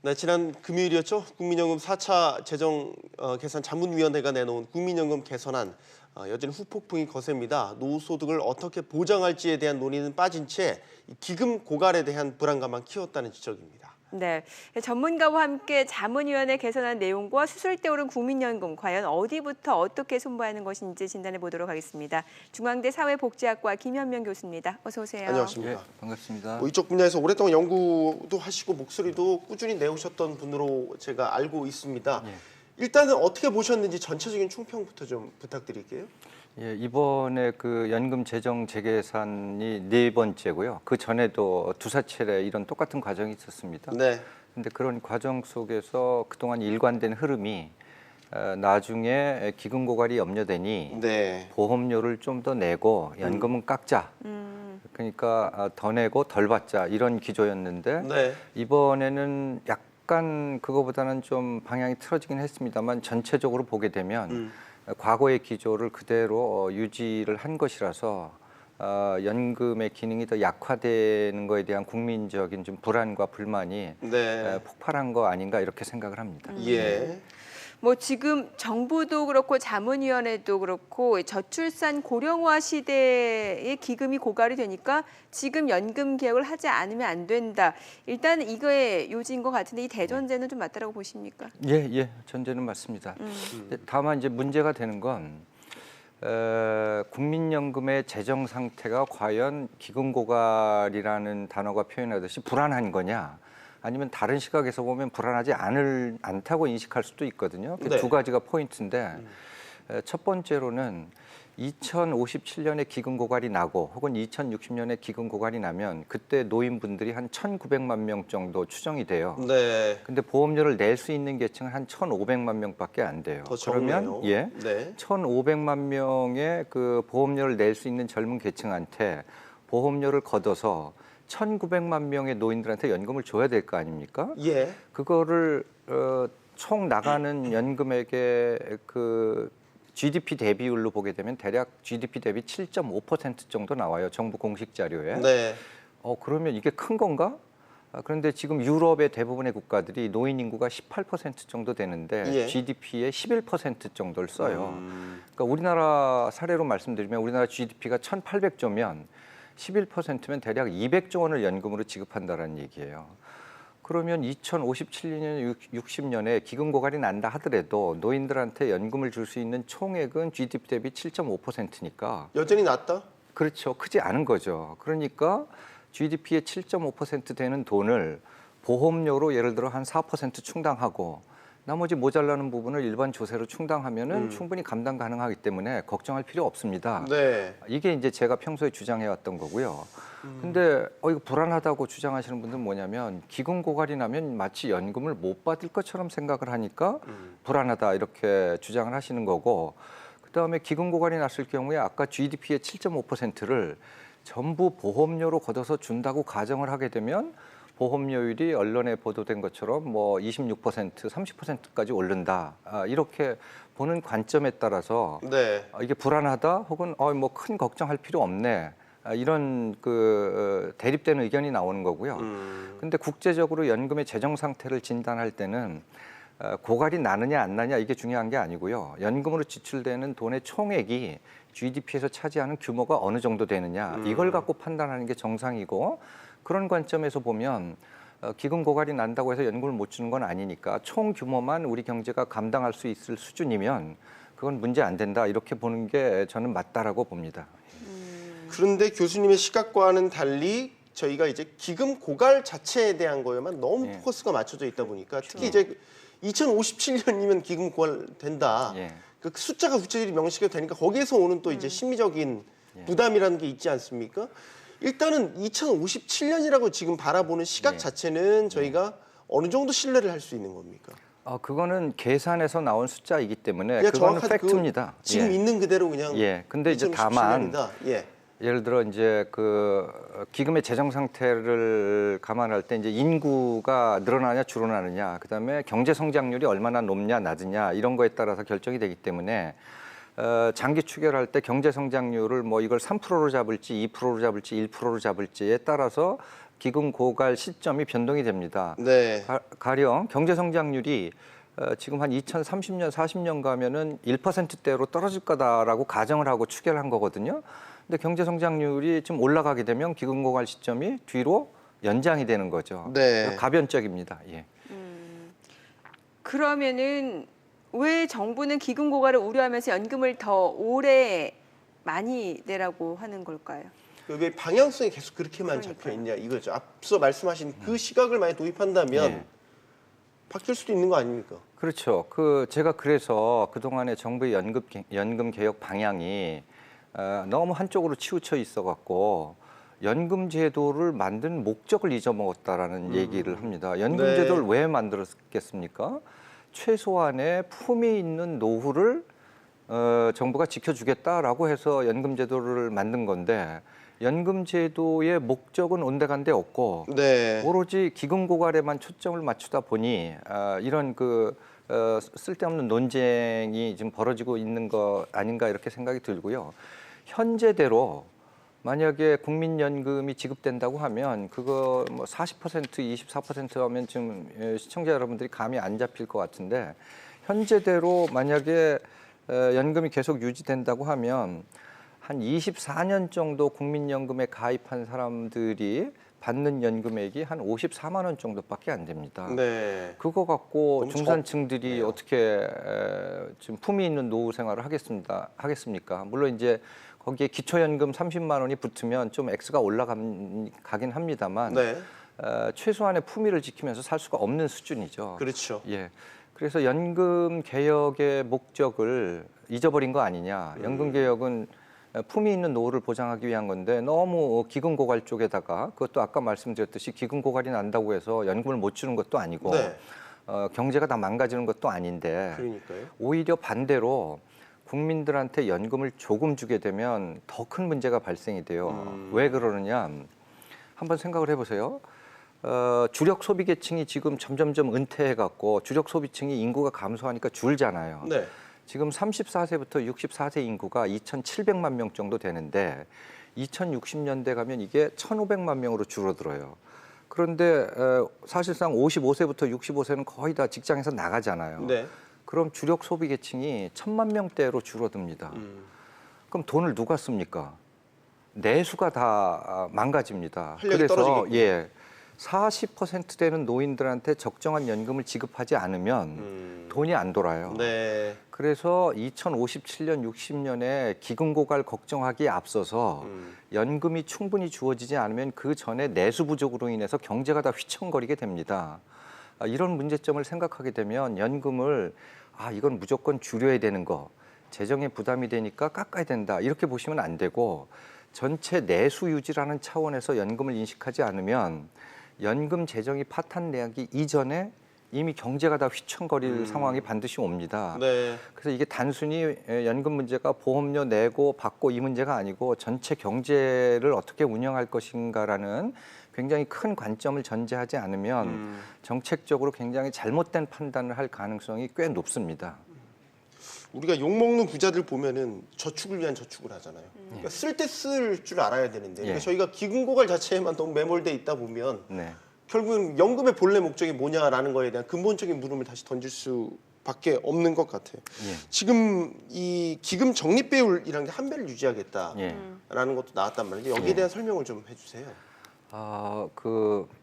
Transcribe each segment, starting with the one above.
네, 지난 금요일이었죠. 국민연금 4차 재정 개선 자문위원회가 내놓은 국민연금 개선안 여전히 후폭풍이 거셉니다. 노후소득을 어떻게 보장할지에 대한 논의는 빠진 채 기금 고갈에 대한 불안감만 키웠다는 지적입니다. 네, 전문가와 함께 자문위원회 개선안 내용과 수술대 오른 국민연금 과연 어디부터 어떻게 손보하는 것인지 진단해 보도록 하겠습니다. 중앙대 사회복지학과 김현명 교수입니다. 어서 오세요. 안녕하십니까. 네, 반갑습니다. 이쪽 분야에서 오랫동안 연구도 하시고 목소리도 꾸준히 내오셨던 분으로 제가 알고 있습니다. 네. 일단은 어떻게 보셨는지 전체적인 총평부터 좀 부탁드릴게요. 예, 이번에 그 연금 재정 재개선이 4번째고요. 그 전에도 두사 차례 이런 똑같은 과정이 있었습니다. 네. 근데 그런 과정 속에서 그동안 일관된 흐름이 나중에 기금 고갈이 염려되니 네. 보험료를 좀 더 내고 연금은 깎자. 그러니까 더 내고 덜 받자 이런 기조였는데 네. 이번에는 약간 그거보다는 좀 방향이 틀어지긴 했습니다만 전체적으로 보게 되면 과거의 기조를 그대로 유지를 한 것이라서 연금의 기능이 더 약화되는 것에 대한 국민적인 좀 불안과 불만이 네. 폭발한 거 아닌가 이렇게 생각을 합니다. 예. 뭐 지금 정부도 그렇고 자문위원회도 그렇고 저출산 고령화 시대의 기금이 고갈이 되니까 지금 연금 개혁을 하지 않으면 안 된다. 일단 이거의 요지인 것 같은데 이 대전제는 좀 맞다라고 보십니까? 예, 전제는 맞습니다. 근데 다만 이제 문제가 되는 건 국민연금의 재정 상태가 과연 기금 고갈이라는 단어가 표현하듯이 불안한 거냐? 아니면 다른 시각에서 보면 불안하지 않다고 인식할 수도 있거든요. 그 네. 두 가지가 포인트인데 첫 번째로는 2057년에 기금 고갈이 나고 혹은 2060년에 기금 고갈이 나면 그때 노인분들이 한 1,900만 명 정도 추정이 돼요. 네. 근데 보험료를 낼 수 있는 계층은 한 1,500만 명밖에 안 돼요. 더 그러면 적네요. 네. 1,500만 명의 그 보험료를 낼 수 있는 젊은 계층한테 보험료를 걷어서 1,900만 명의 노인들한테 연금을 줘야 될 거 아닙니까? 예. 그거를 총 나가는 연금액의 그 GDP 대비율로 보게 되면 대략 GDP 대비 7.5% 정도 나와요. 정부 공식 자료에. 네. 그러면 이게 큰 건가? 그런데 지금 유럽의 대부분의 국가들이 노인 인구가 18% 정도 되는데 예. GDP의 11% 정도를 써요. 그러니까 우리나라 사례로 말씀드리면 우리나라 GDP가 1,800조면 11%면 대략 200조 원을 연금으로 지급한다는 얘기예요. 그러면 2057년, 60년에 기금 고갈이 난다 하더라도 노인들한테 연금을 줄 수 있는 총액은 GDP 대비 7.5%니까 여전히 낮다? 그렇죠. 크지 않은 거죠. 그러니까 GDP의 7.5% 되는 돈을 보험료로 예를 들어 한 4% 충당하고 나머지 모자라는 부분을 일반 조세로 충당하면은 충분히 감당 가능하기 때문에 걱정할 필요 없습니다. 네. 이게 이제 제가 평소에 주장해 왔던 거고요. 근데 이거 불안하다고 주장하시는 분들은 뭐냐면 기금 고갈이 나면 마치 연금을 못 받을 것처럼 생각을 하니까 불안하다 이렇게 주장을 하시는 거고 그다음에 기금 고갈이 났을 경우에 아까 GDP의 7.5%를 전부 보험료로 걷어서 준다고 가정을 하게 되면 보험료율이 언론에 보도된 것처럼 뭐 26%, 30%까지 오른다. 이렇게 보는 관점에 따라서 네. 이게 불안하다 혹은 뭐 큰 걱정할 필요 없네. 이런 그 대립되는 의견이 나오는 거고요. 근데 국제적으로 연금의 재정 상태를 진단할 때는 고갈이 나느냐 안 나느냐 이게 중요한 게 아니고요. 연금으로 지출되는 돈의 총액이 GDP에서 차지하는 규모가 어느 정도 되느냐 이걸 갖고 판단하는 게 정상이고 그런 관점에서 보면 기금 고갈이 난다고 해서 연금을 못 주는 건 아니니까 총 규모만 우리 경제가 감당할 수 있을 수준이면 그건 문제 안 된다 이렇게 보는 게 저는 맞다라고 봅니다. 그런데 교수님의 시각과는 달리 저희가 이제 기금 고갈 자체에 대한 거에만 너무 예. 포커스가 맞춰져 있다 보니까 특히 이제 2057년이면 기금 고갈 된다. 예. 그 숫자가 구체적으로 명시가 되니까 거기에서 오는 또 이제 심리적인 부담이라는 게 있지 않습니까? 일단은 2057년이라고 지금 바라보는 시각 예. 자체는 저희가 어느 정도 신뢰를 할 수 있는 겁니까? 그거는 계산에서 나온 숫자이기 때문에 그냥 그거는 정확하게 팩트입니다. 지금 있는 그대로 그냥 근데 이제 다만 2057년이다. 예. 예를 들어 이제 그 기금의 재정 상태를 감안할 때 이제 인구가 늘어나냐 줄어나느냐, 그다음에 경제 성장률이 얼마나 높냐 낮으냐 이런 거에 따라서 결정이 되기 때문에 장기 추계를 할 때 경제 성장률을 뭐 이걸 3%로 잡을지 2%로 잡을지 1%로 잡을지에 따라서 기금 고갈 시점이 변동이 됩니다. 네. 가령 경제 성장률이 지금 한 2030년, 40년 가면은 1%대로 떨어질 거다라고 가정을 하고 추계를 한 거거든요. 근데 경제 성장률이 좀 올라가게 되면 기금 고갈 시점이 뒤로 연장이 되는 거죠. 네. 가변적입니다. 예. 그러면은 왜 정부는 기금 고갈을 우려하면서 연금을 더 오래 많이 내라고 하는 걸까요? 왜 방향성이 계속 그렇게만 그러니까요. 잡혀 있냐 이거죠. 앞서 말씀하신 그 시각을 많이 도입한다면 예. 바뀔 수도 있는 거 아닙니까? 그렇죠. 제가 그래서 그동안에 정부의 연금 개혁 방향이 너무 한쪽으로 치우쳐 있어 갖고 연금 제도를 만든 목적을 잊어먹었다라는 얘기를 합니다. 연금 네. 제도를 왜 만들었겠습니까? 최소한의 품위 있는 노후를 정부가 지켜주겠다라고 해서 연금 제도를 만든 건데 연금 제도의 목적은 온데간데 없고 네. 오로지 기금 고갈에만 초점을 맞추다 보니 이런 쓸데없는 논쟁이 지금 벌어지고 있는 거 아닌가 이렇게 생각이 들고요. 현재대로 만약에 국민연금이 지급된다고 하면 그거 뭐 40%, 24% 하면 지금 시청자 여러분들이 감이 안 잡힐 것 같은데 현재대로 만약에 연금이 계속 유지된다고 하면 한 24년 정도 국민연금에 가입한 사람들이 받는 연금액이 한 54만 원 정도밖에 안 됩니다. 네. 그거 갖고 너무 중산층들이 적네요. 어떻게 좀 품위 있는 노후 생활을 하겠습니까? 물론 이제 거기에 기초연금 30만 원이 붙으면 좀 액수가 올라가긴 합니다만 네. 최소한의 품위를 지키면서 살 수가 없는 수준이죠. 그렇죠. 예. 그래서 연금 개혁의 목적을 잊어버린 거 아니냐. 연금 개혁은 품위 있는 노후를 보장하기 위한 건데 너무 기금 고갈 쪽에다가 그것도 아까 말씀드렸듯이 기금 고갈이 난다고 해서 연금을 못 주는 것도 아니고 네. 경제가 다 망가지는 것도 아닌데 그러니까요. 오히려 반대로 국민들한테 연금을 조금 주게 되면 더 큰 문제가 발생이 돼요. 왜 그러느냐? 한번 생각을 해보세요. 주력 소비 계층이 지금 점점점 은퇴해갖고 주력 소비층이 인구가 감소하니까 줄잖아요. 네. 지금 34세부터 64세 인구가 2,700만 명 정도 되는데 2060년대 가면 이게 1,500만 명으로 줄어들어요. 그런데 사실상 55세부터 65세는 거의 다 직장에서 나가잖아요. 네. 그럼 주력 소비 계층이 1,000만 명대로 줄어듭니다. 그럼 돈을 누가 씁니까? 내수가 다 망가집니다. 활력이 그래서 떨어지겠군요. 예, 40% 되는 노인들한테 적정한 연금을 지급하지 않으면 돈이 안 돌아요. 네. 그래서 2057년, 60년에 기금 고갈 걱정하기에 앞서서 연금이 충분히 주어지지 않으면 그 전에 내수 부족으로 인해서 경제가 다 휘청거리게 됩니다. 이런 문제점을 생각하게 되면 연금을 이건 무조건 줄여야 되는 거, 재정에 부담이 되니까 깎아야 된다 이렇게 보시면 안 되고 전체 내수 유지라는 차원에서 연금을 인식하지 않으면 연금 재정이 파탄나기 이전에 이미 경제가 다 휘청거릴 상황이 반드시 옵니다. 네. 그래서 이게 단순히 연금 문제가 보험료 내고 받고 이 문제가 아니고 전체 경제를 어떻게 운영할 것인가라는 굉장히 큰 관점을 전제하지 않으면 정책적으로 굉장히 잘못된 판단을 할 가능성이 꽤 높습니다. 우리가 욕먹는 부자들 보면은 저축을 위한 저축을 하잖아요. 그러니까 쓸 때 쓸 줄 알아야 되는데 그러니까 예. 저희가 기금 고갈 자체에만 너무 매몰돼 있다 보면 네. 결국은 연금의 본래 목적이 뭐냐라는 거에 대한 근본적인 물음을 다시 던질 수밖에 없는 것 같아요. 예. 지금 이 기금 적립배율이라는 게 한 배를 유지하겠다라는 예. 것도 나왔단 말이죠. 여기에 대한 설명을 좀 해주세요.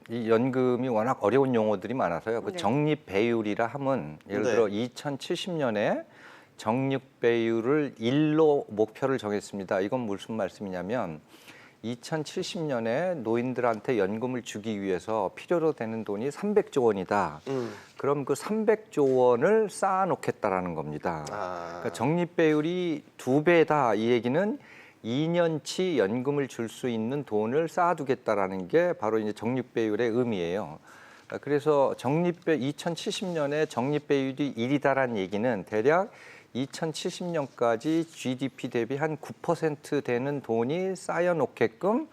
이 연금이 워낙 어려운 용어들이 많아서요. 네. 적립 배율이라 함은 예를 네. 들어 2070년에 적립 배율을 1로 목표를 정했습니다. 이건 무슨 말씀이냐면 2070년에 노인들한테 연금을 주기 위해서 필요로 되는 돈이 300조 원이다. 그럼 그 300조 원을 쌓아놓겠다라는 겁니다. 그러니까 적립 배율이 2배다. 이 얘기는 2년치 연금을 줄 수 있는 돈을 쌓아두겠다라는 게 바로 이제 적립 배율의 의미예요. 그래서 2070년에 적립 배율이 1이다라는 얘기는 대략 2070년까지 GDP 대비 한 9% 되는 돈이 쌓여놓게끔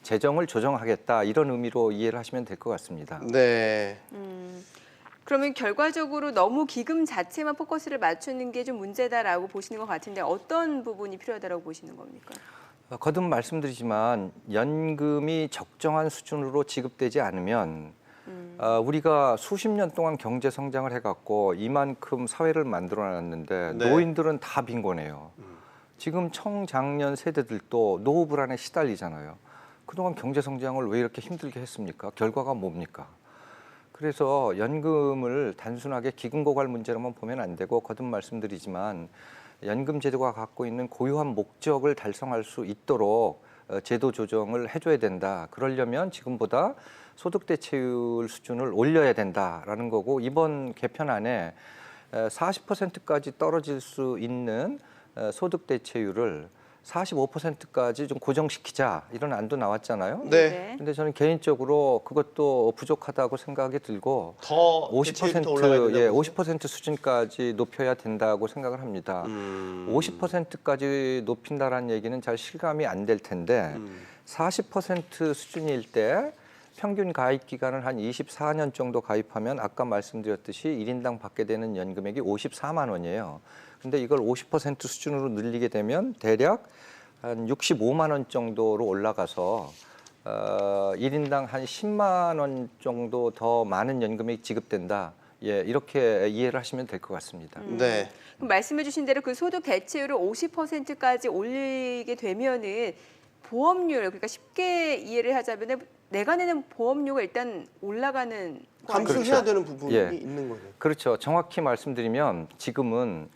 재정을 조정하겠다 이런 의미로 이해를 하시면 될 것 같습니다. 네. 그러면 결과적으로 너무 기금 자체만 포커스를 맞추는 게 좀 문제다라고 보시는 것 같은데 어떤 부분이 필요하다라고 보시는 겁니까? 거듭 말씀드리지만 연금이 적정한 수준으로 지급되지 않으면 우리가 수십 년 동안 경제 성장을 해갖고 이만큼 사회를 만들어놨는데 네. 노인들은 다 빈곤해요. 지금 청장년 세대들도 노후 불안에 시달리잖아요. 그동안 경제 성장을 왜 이렇게 힘들게 했습니까? 결과가 뭡니까? 그래서 연금을 단순하게 기금 고갈 문제로만 보면 안 되고 거듭 말씀드리지만 연금 제도가 갖고 있는 고유한 목적을 달성할 수 있도록 제도 조정을 해줘야 된다. 그러려면 지금보다 소득 대체율 수준을 올려야 된다라는 거고 이번 개편안에 40%까지 떨어질 수 있는 소득 대체율을 45%까지 좀 고정시키자 이런 안도 나왔잖아요. 네. 근데 저는 개인적으로 그것도 부족하다고 생각이 들고 더 대체율이 더 올라가야 50% 된다고 50% 수준까지 높여야 된다고 생각을 합니다. 50%까지 높인다라는 얘기는 잘 실감이 안 될 텐데 40% 수준일 때 평균 가입 기간을 한 24년 정도 가입하면 아까 말씀드렸듯이 1인당 받게 되는 연금액이 54만 원이에요. 근데 이걸 50% 수준으로 늘리게 되면 대략 한 65만 원 정도로 올라가서 1인당 한 10만 원 정도 더 많은 연금이 지급된다. 예, 이렇게 이해를 하시면 될 것 같습니다. 네. 그럼 말씀해주신 대로 그 소득 대체율을 50%까지 올리게 되면은 보험료, 그러니까 쉽게 이해를 하자면은 내가 내는 보험료가 일단 올라가는 거 감수해야 아닙니까? 되는 부분이 예. 있는 거죠. 그렇죠. 정확히 말씀드리면 지금은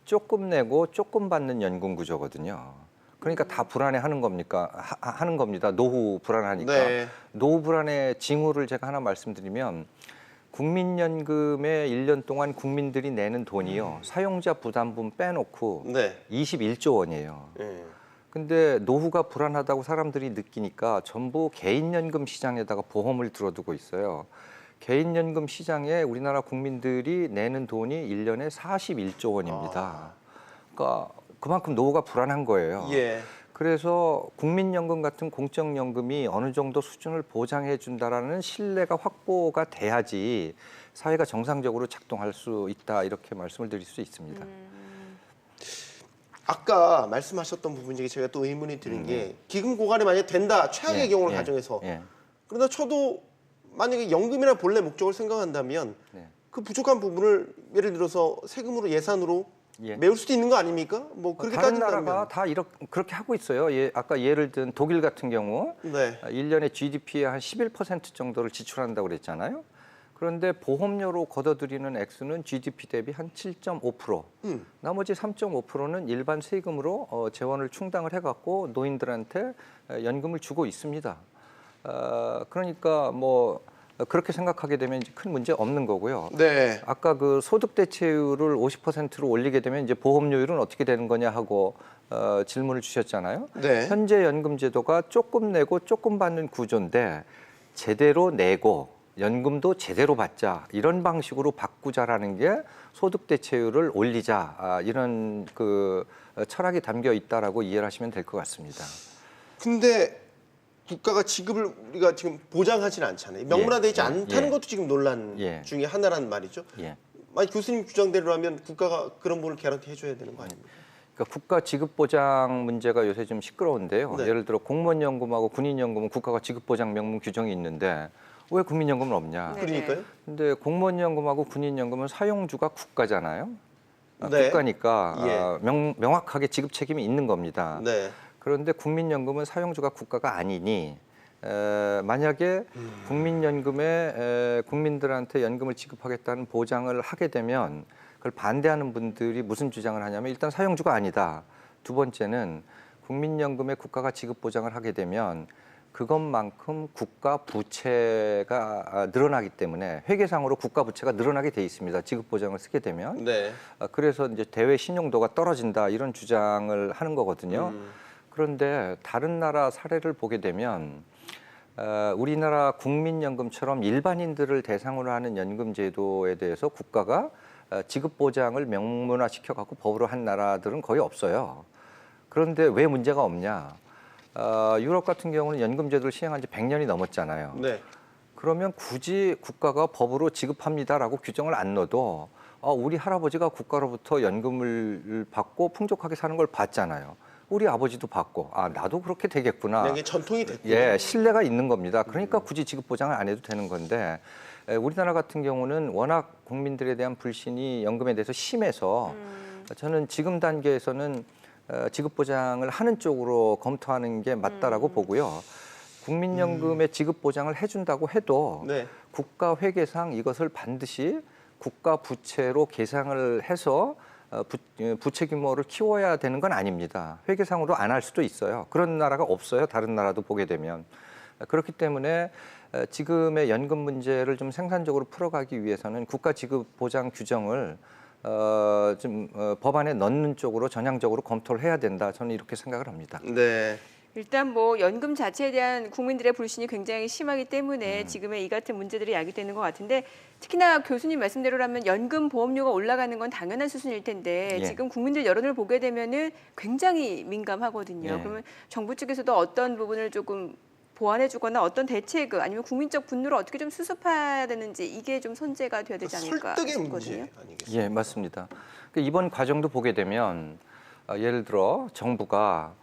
조금 내고 조금 받는 연금 구조거든요. 그러니까 다 불안해하는 겁니까? 하는 겁니다. 노후 불안하니까. 네. 노후 불안의 징후를 제가 하나 말씀드리면 국민연금에 1년 동안 국민들이 내는 돈이요. 사용자 부담분 빼놓고 네. 21조 원이에요. 예. 근데 노후가 불안하다고 사람들이 느끼니까 전부 개인연금 시장에다가 보험을 들어두고 있어요. 개인연금 시장에 우리나라 국민들이 내는 돈이 1년에 41조 원입니다. 그러니까 그만큼 노후가 불안한 거예요. 예. 그래서 국민연금 같은 공적연금이 어느 정도 수준을 보장해 준다라는 신뢰가 확보가 돼야지 사회가 정상적으로 작동할 수 있다 이렇게 말씀을 드릴 수 있습니다. 아까 말씀하셨던 부분 중에 제가 또 의문이 드는 게 기금 고갈이 만약 된다 최악의 예, 경우를 예, 가정해서 예. 그러나 저도 만약에 연금이나 본래 목적을 생각한다면 네. 그 부족한 부분을 예를 들어서 세금으로 예산으로 예. 메울 수도 있는 거 아닙니까? 뭐 그렇게 다른 따진다면 나라가 다 그렇게 하고 있어요. 예, 아까 예를 든 독일 같은 경우 네. 1년에 GDP의 한 11% 정도를 지출한다고 그랬잖아요. 그런데 보험료로 걷어들이는 액수는 GDP 대비 한 7.5%, 나머지 3.5%는 일반 세금으로 재원을 충당을 해갖고 노인들한테 연금을 주고 있습니다. 그러니까 뭐 그렇게 생각하게 되면 이제 큰 문제 없는 거고요. 네. 아까 그 소득 대체율을 50%로 올리게 되면 이제 보험료율은 어떻게 되는 거냐 하고 질문을 주셨잖아요. 네. 현재 연금 제도가 조금 내고 조금 받는 구조인데 제대로 내고 연금도 제대로 받자 이런 방식으로 바꾸자라는 게 소득 대체율을 올리자 이런 그 철학이 담겨 있다라고 이해를 하시면 될 것 같습니다. 근데 국가가 지급을 우리가 지금 보장하지는 않잖아요. 명문화되지 예, 않다는 예. 것도 지금 논란 예. 중에 하나란 말이죠. 예. 만약 교수님 주장대로라면 국가가 그런 부분을 개런티 해줘야 되는 거 아닙니까? 그러니까 국가 지급 보장 문제가 요새 좀 시끄러운데요. 네. 예를 들어 공무원연금하고 군인연금은 국가가 지급 보장 명문 규정이 있는데 왜 국민연금은 없냐? 네. 그러니까요. 근데 공무원연금하고 군인연금은 사용주가 국가잖아요. 네. 국가니까 예. 명확하게 지급 책임이 있는 겁니다. 네. 그런데 국민연금은 사용주가 국가가 아니니 만약에 국민연금에 국민들한테 연금을 지급하겠다는 보장을 하게 되면 그걸 반대하는 분들이 무슨 주장을 하냐면 일단 사용주가 아니다. 두 번째는 국민연금에 국가가 지급 보장을 하게 되면 그것만큼 국가 부채가 늘어나기 때문에 회계상으로 국가 부채가 늘어나게 돼 있습니다. 지급 보장을 쓰게 되면. 네. 그래서 이제 대외 신용도가 떨어진다 이런 주장을 하는 거거든요. 그런데 다른 나라 사례를 보게 되면 우리나라 국민연금처럼 일반인들을 대상으로 하는 연금 제도에 대해서 국가가 지급 보장을 명문화시켜 갖고 법으로 한 나라들은 거의 없어요. 그런데 왜 문제가 없냐? 유럽 같은 경우는 연금 제도를 시행한 지 100년이 넘었잖아요. 네. 그러면 굳이 국가가 법으로 지급합니다라고 규정을 안 넣어도 우리 할아버지가 국가로부터 연금을 받고 풍족하게 사는 걸 봤잖아요. 우리 아버지도 받고 아 나도 그렇게 되겠구나. 그냥 이게 전통이 됐고. 예, 신뢰가 있는 겁니다. 그러니까 굳이 지급 보장을 안 해도 되는 건데 우리나라 같은 경우는 워낙 국민들에 대한 불신이 연금에 대해서 심해서 저는 지금 단계에서는 지급 보장을 하는 쪽으로 검토하는 게 맞다라고 보고요. 국민연금의 지급 보장을 해준다고 해도 네. 국가 회계상 이것을 반드시 국가 부채로 계상을 해서 부채 규모를 키워야 되는 건 아닙니다. 회계상으로 안 할 수도 있어요. 그런 나라가 없어요. 다른 나라도 보게 되면. 그렇기 때문에 지금의 연금 문제를 좀 생산적으로 풀어가기 위해서는 국가 지급 보장 규정을 법안에 넣는 쪽으로 전향적으로 검토를 해야 된다. 저는 이렇게 생각을 합니다. 네. 일단 뭐 연금 자체에 대한 국민들의 불신이 굉장히 심하기 때문에 지금의 이 같은 문제들이 야기되는 것 같은데 특히나 교수님 말씀대로라면 연금 보험료가 올라가는 건 당연한 수순일 텐데 예. 지금 국민들 여론을 보게 되면은 굉장히 민감하거든요. 예. 그러면 정부 쪽에서도 어떤 부분을 조금 보완해주거나 어떤 대책 아니면 국민적 분노를 어떻게 좀 수습해야 되는지 이게 좀 선제가 돼야 되지 않을까 설득의 싶거든요. 문제 아니겠습니까? 예, 맞습니다. 이번 과정도 보게 되면 예를 들어 정부가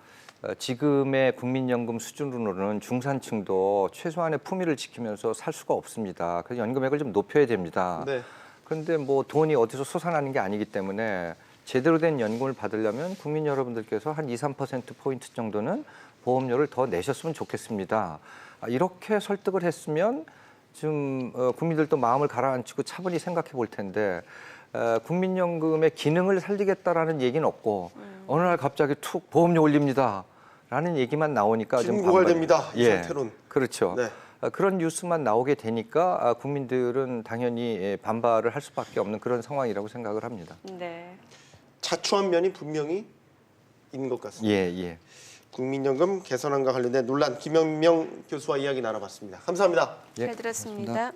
지금의 국민연금 수준으로는 중산층도 최소한의 품위를 지키면서 살 수가 없습니다. 그래서 연금액을 좀 높여야 됩니다. 네. 그런데 뭐 돈이 어디서 솟아나는 게 아니기 때문에 제대로 된 연금을 받으려면 국민 여러분들께서 한 2, 3%포인트 정도는 보험료를 더 내셨으면 좋겠습니다. 이렇게 설득을 했으면 좀 국민들도 마음을 가라앉히고 차분히 생각해 볼 텐데 국민연금의 기능을 살리겠다라는 얘기는 없고 어느 날 갑자기 툭 보험료 올립니다라는 얘기만 나오니까 좀 기능 고갈됩니다. 이 예, 상태론. 그렇죠. 네. 그런 뉴스만 나오게 되니까 국민들은 당연히 반발을 할 수밖에 없는 그런 상황이라고 생각을 합니다. 네. 자초한 면이 분명히 있는 것 같습니다. 예, 예. 국민연금 개선안과 관련된 논란 김현명 교수와 이야기 나눠봤습니다. 감사합니다. 예, 잘 들었습니다.